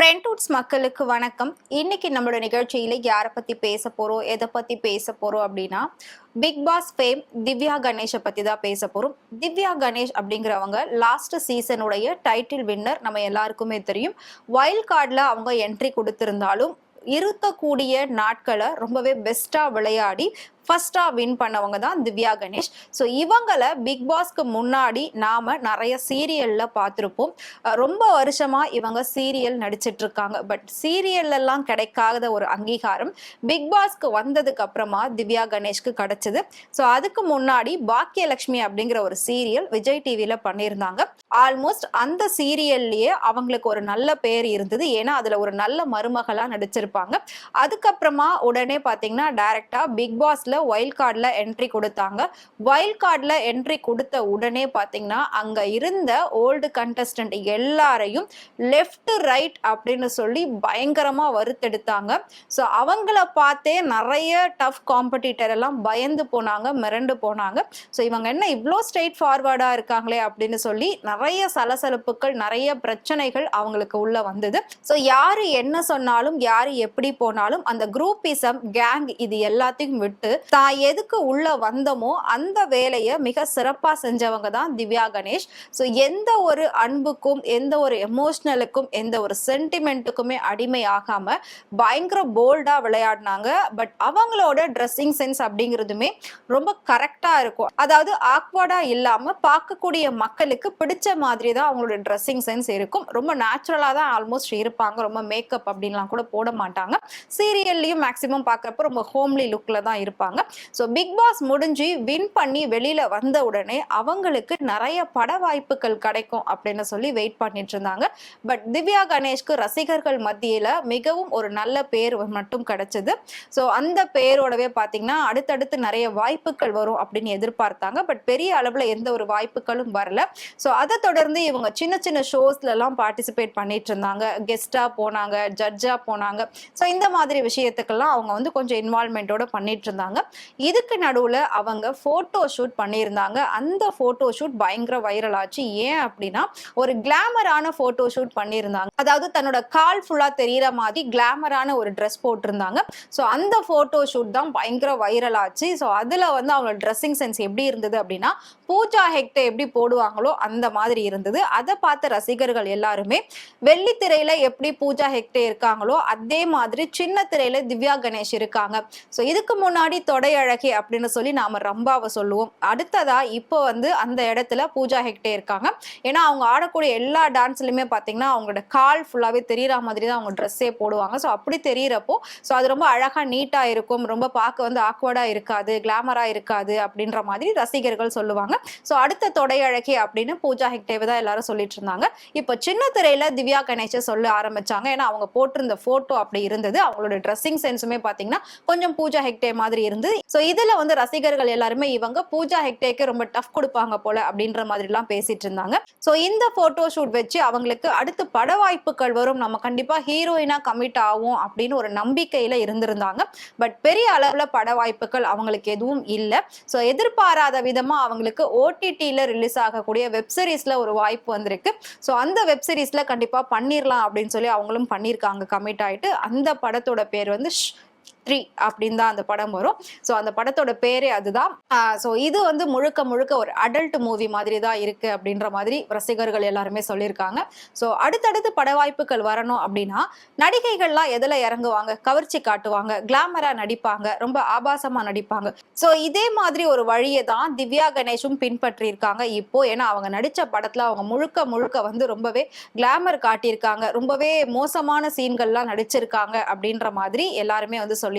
ட்ரெண்ட்வுட்ஸ் மக்களுக்கு வணக்கம். இன்னைக்கு நம்மளோட நிகழ்ச்சியில யாரை பத்தி பேச போறோம், எதை பத்தி பேச போறோம் அப்படின்னா, பிக் பாஸ் ஃபேம் திவ்யா கணேஷை பத்தி தான் பேச போறோம். திவ்யா கணேஷ் அப்படிங்கிறவங்க லாஸ்ட் சீசனுடைய டைட்டில் வின்னர். நம்ம எல்லாருக்குமே தெரியும். வைல்ட் கார்டில் அவங்க என்ட்ரி கொடுத்திருந்தாலும் இருக்கக்கூடிய நாட்களை ரொம்பவே பெஸ்டா விளையாடி ஃபர்ஸ்டா வின் பண்ணவங்க தான் திவ்யா கணேஷ். ஸோ இவங்களை பிக் பாஸ்க்கு முன்னாடி நாம நிறைய சீரியல்ல பார்த்துருப்போம். ரொம்ப வருஷமா இவங்க சீரியல் நடிச்சிட்டு இருக்காங்க. பட் சீரியல் எல்லாம் கிடைக்காத ஒரு அங்கீகாரம் பிக் பாஸ்க்கு வந்ததுக்கு அப்புறமா திவ்யா கணேஷ்க்கு கிடைச்சது. ஸோ அதுக்கு முன்னாடி பாக்கியலட்சுமி அப்படிங்கிற ஒரு சீரியல் விஜய் டிவியில பண்ணியிருந்தாங்க. ஆல்மோஸ்ட் அந்த சீரியல்லையே அவங்களுக்கு ஒரு நல்ல பேர் இருந்தது. ஏன்னா அதுல ஒரு நல்ல மருமகளா நடிச்சிருப்பாங்க. அதுக்கப்புறமா உடனே பாத்தீங்கன்னா டைரக்டா பிக் பாஸ்ல வைல்ட் கார்டில் என்ட்ரி கொடுத்தாங்க. வைல்ட் கார்டில் என்ட்ரி கொடுத்த உடனே பார்த்தீங்கன்னா அங்கே இருந்த ஓல்டு கண்டஸ்டன்ட் எல்லாரையும் லெஃப்ட் ரைட் அப்படின்னு சொல்லி பயங்கரமாக வறுத்தெடுத்தாங்க. ஸோ அவங்கள பார்த்தே நிறைய டஃப் காம்படிட்டர் எல்லாம் பயந்து போனாங்க, மிரண்டு போனாங்க. ஸோ இவங்க என்ன இவ்வளோ ஸ்ட்ரெயிட் ஃபார்வர்டாக இருக்காங்களே அப்படின்னு சொல்லி நிறைய சலசலப்புகள், நிறைய பிரச்சனைகள் அவங்களுக்கு உள்ள வந்தது. ஸோ யாரு என்ன சொன்னாலும், யாரு எப்படி போனாலும் அந்த குரூப்பிசம், கேங் இது எல்லாத்தையும் விட்டு தான் எதுக்கு உள்ள வந்தமோ அந்த வேலையை மிக சிறப்பா செஞ்சவங்க தான் திவ்யா கணேஷ். ஸோ எந்த ஒரு அன்புக்கும், எந்த ஒரு எமோஷனலுக்கும், எந்த ஒரு சென்டிமெண்ட்டுக்குமே அடிமை ஆகாம பயங்கர போல்டா விளையாடினாங்க. பட் அவங்களோட ட்ரெஸ்ஸிங் சென்ஸ் அப்படிங்கிறதுமே ரொம்ப கரெக்டா இருக்கும். அதாவது ஆக்வர்டா இல்லாம பார்க்கக்கூடிய மக்களுக்கு பிடிச்ச மாதிரி தான் அவங்களோட ட்ரெஸ்ஸிங் சென்ஸ் இருக்கும். ரொம்ப நேச்சுரலா தான் ஆல்மோஸ்ட் இருப்பாங்க. ரொம்ப மேக்கப் அப்படின்லாம் கூட போட மாட்டாங்க. சீரியல்லையும் மேக்சிமம் பார்க்கறப்ப ரொம்ப ஹோம்லி லுக்ல தான் இருப்பாங்க. ஸோ பிக் பாஸ் முடிஞ்சு வின் பண்ணி வெளியில வந்த உடனே அவங்களுக்கு நிறைய பட வாய்ப்புகள் கிடைக்கும் அப்படின்னு சொல்லி வெயிட் பண்ணிட்டு இருந்தாங்க. பட் திவ்யா கணேஷ்க்கு ரசிகர்கள் மத்தியில மிகவும் ஒரு நல்ல பேர் மட்டும் கிடைச்சது. ஸோ அந்த பேரோடவே பார்த்தீங்கன்னா அடுத்தடுத்து நிறைய வாய்ப்புகள் வரும் அப்படின்னு எதிர்பார்த்தாங்க. பட் பெரிய அளவில் எந்த ஒரு வாய்ப்புகளும் வரல. ஸோ அதை தொடர்ந்து இவங்க சின்ன சின்ன ஷோஸ்ல எல்லாம் பார்ட்டிசிபேட் பண்ணிட்டு இருந்தாங்க. கெஸ்டா போனாங்க, ஜட்ஜா போனாங்க. ஸோ இந்த மாதிரி விஷயத்துக்கெல்லாம் அவங்க வந்து கொஞ்சம் இன்வால்மெண்டோட பண்ணிட்டு இருந்தாங்க. இதுக்கு நடுவுல அவங்க போட்டோ ஷூட் பண்ணியிருந்தாங்க. அந்த போட்டோ ஷூட் பயங்கர வைரல் ஆச்சு. ஏன் அப்படின்னா ஒரு கிளாமரான போட்டோ ஷூட் பண்ணியிருந்தாங்க. அதாவது தன்னோட கால் ஃபுல்லா தெரியற மாதிரி கிளாமரான ஒரு ட்ரெஸ் போட்டிருந்தாங்க. ஸோ அந்த போட்டோ ஷூட் தான் பயங்கர வைரல் ஆச்சு. ஸோ அதுல வந்து அவங்களோட ட்ரெஸ்ஸிங் சென்ஸ் எப்படி இருந்தது அப்படின்னா பூஜா ஹெக்டே எப்படி போடுவாங்களோ அந்த மாதிரி இருந்தது. அதை பார்த்த ரசிகர்கள் எல்லாருமே வெள்ளித்திரையில எப்படி பூஜா ஹெக்டே இருக்காங்களோ அதே மாதிரி சின்ன திரையில திவ்யா கணேஷ் இருக்காங்க. ஸோ இதுக்கு முன்னாடி தொடை அழகி அப்படின்னு சொல்லி நாம ரம்பாவை சொல்லுவோம். அடுத்ததா இப்போ வந்து அந்த இடத்துல பூஜா ஹெக்டே இருக்காங்க. ஏன்னா அவங்க ஆடக்கூடிய எல்லா டான்ஸ்லயுமே பாத்தீங்கன்னா அவங்களோட கால் ஃபுல்லாவே தெரியற மாதிரி தான் அவங்க ட்ரெஸ்ஸே போடுவாங்க. ஸோ அப்படி தெரியறப்போ ஸோ அது ரொம்ப அழகா நீட்டா இருக்கும். ரொம்ப பார்க்க வந்து ஆக்வர்டா இருக்காது, கிளாமரா இருக்காது அப்படின்ற மாதிரி ரசிகர்கள் சொல்லுவாங்க. ஸோ அடுத்த தொடை அழகி அப்படின்னு பூஜா ஹெக்டேவை தான் எல்லாரும் சொல்லிட்டு இருந்தாங்க. இப்போ சின்ன திரையில திவ்யா கணேஷை சொல்ல ஆரம்பிச்சாங்க. ஏன்னா அவங்க போட்டிருந்த போட்டோ அப்படி இருந்தது. அவங்களோட ட்ரெஸ்ஸிங் சென்ஸுமே பாத்தீங்கன்னா கொஞ்சம் பூஜா ஹெக்டே மாதிரி இருந்தது. சோ இதுல வந்து ரசிகர்கள் எல்லாருமே இவங்க பூஜா ஹெக்டேக்கு ரொம்ப டஃப் கொடுப்பாங்க போல அப்படின்ற மாதிரி எல்லாம் பேசிட்டு இருந்தாங்க. சோ இந்த போட்டோ ஷூட் வச்சு அவங்களுக்கு அடுத்து பட வாய்ப்புகள் வரும், நம்ம கண்டிப்பா ஹீரோயினா கமிட் ஆகும் அப்படின்னு ஒரு நம்பிக்கையில இருந்திருந்தாங்க. பட் பெரிய அளவுல பட வாய்ப்புகள் அவங்களுக்கு எதுவும் இல்லை. சோ எதிர்பாராத விதமா அவங்களுக்கு ஓடிடில ரிலீஸ் ஆகக்கூடிய வெப்சீரிஸ்ல ஒரு வாய்ப்பு வந்திருக்கு. சோ அந்த வெப்சீரிஸ்ல கண்டிப்பா பண்ணிரலாம் அப்படின்னு சொல்லி அவங்களும் பண்ணியிருக்காங்க, கமிட் ஆயிட்டு. அந்த படத்தோட பேர் வந்து 3 அப்படின்னு தான் அந்த படம் வரும். ஸோ அந்த படத்தோட பேரே அதுதான். ஸோ இது வந்து முழுக்க முழுக்க ஒரு அடல்ட் மூவி மாதிரி தான் இருக்கு அப்படின்ற மாதிரி ரசிகர்கள் எல்லாருமே சொல்லியிருக்காங்க. ஸோ அடுத்தடுத்து பட வாய்ப்புகள் வரணும் அப்படின்னா நடிகைகள்லாம் எதில் இறங்குவாங்க, கவர்ச்சி காட்டுவாங்க, கிளாமரா நடிப்பாங்க, ரொம்ப ஆபாசமா நடிப்பாங்க. ஸோ இதே மாதிரி ஒரு வழியை தான் திவ்யா கணேஷும் பின்பற்றி இருக்காங்க இப்போ. ஏன்னா அவங்க நடிச்ச படத்துல அவங்க முழுக்க முழுக்க வந்து ரொம்பவே கிளாமர் காட்டியிருக்காங்க, ரொம்பவே மோசமான சீன்கள்லாம் நடிச்சிருக்காங்க அப்படின்ற மாதிரி எல்லாருமே வந்து சொல்லியிருந்தாங்க.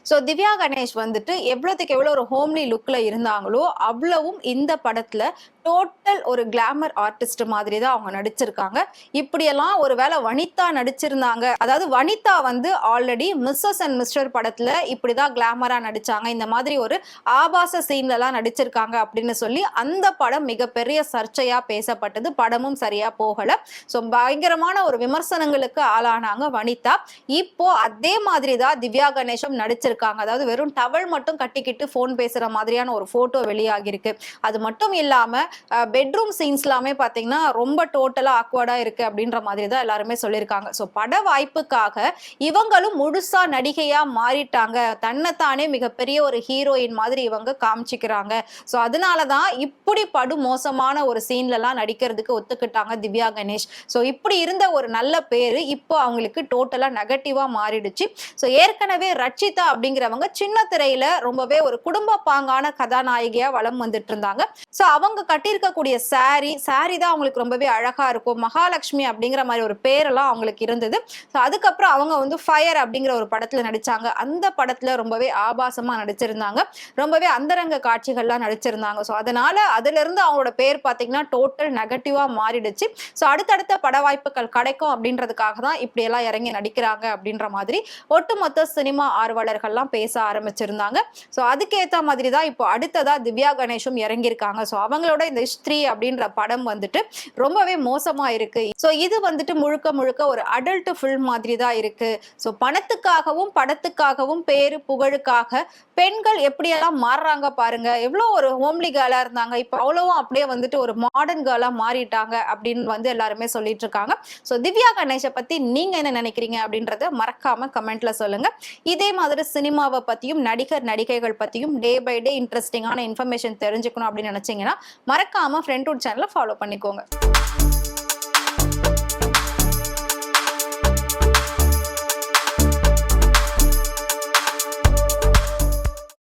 சோ திவ்யா கணேஷ் வந்துட்டு எவ்வளவுக்கு எவ்வளவு ஒரு ஹோம்லி லுக்ல இருந்தாங்களோ அவ்வளவும் இந்த படத்துல டோட்டல் ஒரு கிளாமர் ஆர்டிஸ்ட் மாதிரி தான் அவங்க நடிச்சிருக்காங்க. இப்படியெல்லாம் ஒருவேளை வனிதா நடிச்சிருந்தாங்க, அதாவது வனிதா வந்து ஆல்ரெடி மிஸ்ஸஸ் அண்ட் மிஸ்டர் படத்துல இப்படிதான் கிளாமரா நடிச்சாங்க, இந்த மாதிரி ஒரு ஆபாச சீன்ல எல்லாம் நடிச்சிருக்காங்க அப்படின்னு சொல்லி அந்த படம் மிகப்பெரிய சர்ச்சையா பேசப்பட்டது. படமும் சரியா போகல. ஸோ பயங்கரமான ஒரு விமர்சனங்களுக்கு ஆளானாங்க வனிதா. இப்போ அதே மாதிரி தான் திவ்யா கணேஷும் நடிச்சிருக்காங்க. அதாவது வெறும் டவல் மட்டும் கட்டிக்கிட்டு போன் பேசுற மாதிரியான ஒரு போட்டோ வெளியாகி இருக்கு. அது மட்டும் இல்லாம பெட்ரூம் சீன்ஸ் எல்லாமே பாத்தீங்கன்னா ரொம்ப டோட்டலா ஆக்வர்டா இருக்கு அப்படின்ற மாதிரி தான் எல்லாருமே சொல்லியிருக்காங்க. ஸோ பட வாய்ப்புக்காக இவங்களும் முழுசா நடிகையா மாறிட்டாங்க. தன்னைத்தானே மிகப்பெரிய ஒரு ஹீரோயின் மாதிரி இவங்க காமிச்சிக்கிறாங்க. ஸோ அதனாலதான் இப்படி படு மோசமான ஒரு சீன்ல எல்லாம் நடிக்கிறதுக்கு ஒத்துக்கிட்டாங்க திவ்யா கணேஷ். ஸோ இப்படி இருந்த ஒரு நல்ல பேரு இப்போ அவங்களுக்கு டோட்டலா நெகட்டிவா மாறிடுச்சு. ஸோ ஏற்கனவே ரட்சிதா அப்படிங்கிறவங்க சின்ன திரையில ரொம்பவே ஒரு குடும்ப பாங்கான கதாநாயகியா வலம் வந்துட்டு இருந்தாங்க. ஸோ அவங்க கட்டியிருக்கக்கூடிய சாரி தான் அவங்களுக்கு ரொம்பவே அழகா இருக்கும். மகாலட்சுமி அப்படிங்கிற மாதிரி ஒரு பேரெல்லாம் அவங்களுக்கு இருந்தது. ஸோ அதுக்கப்புறம் அவங்க வந்து ஃபயர் அப்படிங்கிற ஒரு படத்துல நடிச்சாங்க. அந்த படத்துல ரொம்பவே ஆபாசமா நடிச்சிருந்தாங்க. ரொம்பவே அந்தரங்க காட்சிகள்லாம் நடிச்சிருந்தாங்க. ஸோ அதனால அதுல இருந்து அவங்களோட பேர் பார்த்தீங்கன்னா டோட்டல் நெகட்டிவா மாறிடுச்சு. ஸோ அடுத்தடுத்த பட வாய்ப்புகள் கிடைக்கும் அப்படின்றதுக்காக தான் இப்படி எல்லாம் இறங்கி நடிக்கிறாங்க அப்படின்ற மாதிரி ஒட்டுமொத்த சினிமா ஆர்வலர்கள்லாம் பேச ஆரம்பிச்சிருந்தாங்க. ஸோ அதுக்கேற்ற மாதிரி தான் இப்போ அடுத்ததா திவ்யா கணேஷும் இறங்கியிருக்காங்க. ஸோ அவங்களோட இந்த ஸ்திரீ அப்படின்ற படம் வந்துட்டு ரொம்பவே மோசமா இருக்கு. ஸோ இது வந்துட்டு முழுக்க முழுக்க ஒரு அடல்ட் ஃபில்ம் மாதிரி தான் இருக்கு. ஸோ பணத்துக்காகவும் படத்துக்காகவும் பேரு புகழுக்காக பெண்கள் எப்படியெல்லாம் மாறுறாங்க பாருங்க. எவ்வளோ ஒரு ஹோம்லி கேர்ளா இருந்தாங்க, இப்போ அவ்வளவும் அப்படியே வந்துட்டு ஒரு மாடர்ன் கேர்ளா மாறிட்டாங்க அப்படின்னு வந்து எல்லாருமே சொல்லிட்டு இருக்காங்க. ஸோ திவ்யா கணேஷை பத்தி நீங்க என்ன நினைக்கிறீங்க அப்படின்றத மறக்காம கமெண்ட்ல சொல்லுங்க. இதே மாதிரி சினிமாவை பத்தியும் நடிகைகள் பத்தியும் டே பை டே இன்ட்ரெஸ்டிங்கான இன்ஃபர்மேஷன் தெரிஞ்சுக்கணும் அப்படின்னு நினைச்சீங்கன்னா மறக்காம ஃப்ரெண்ட்வுட் சேனலை ஃபாலோ பண்ணிக்கோங்க.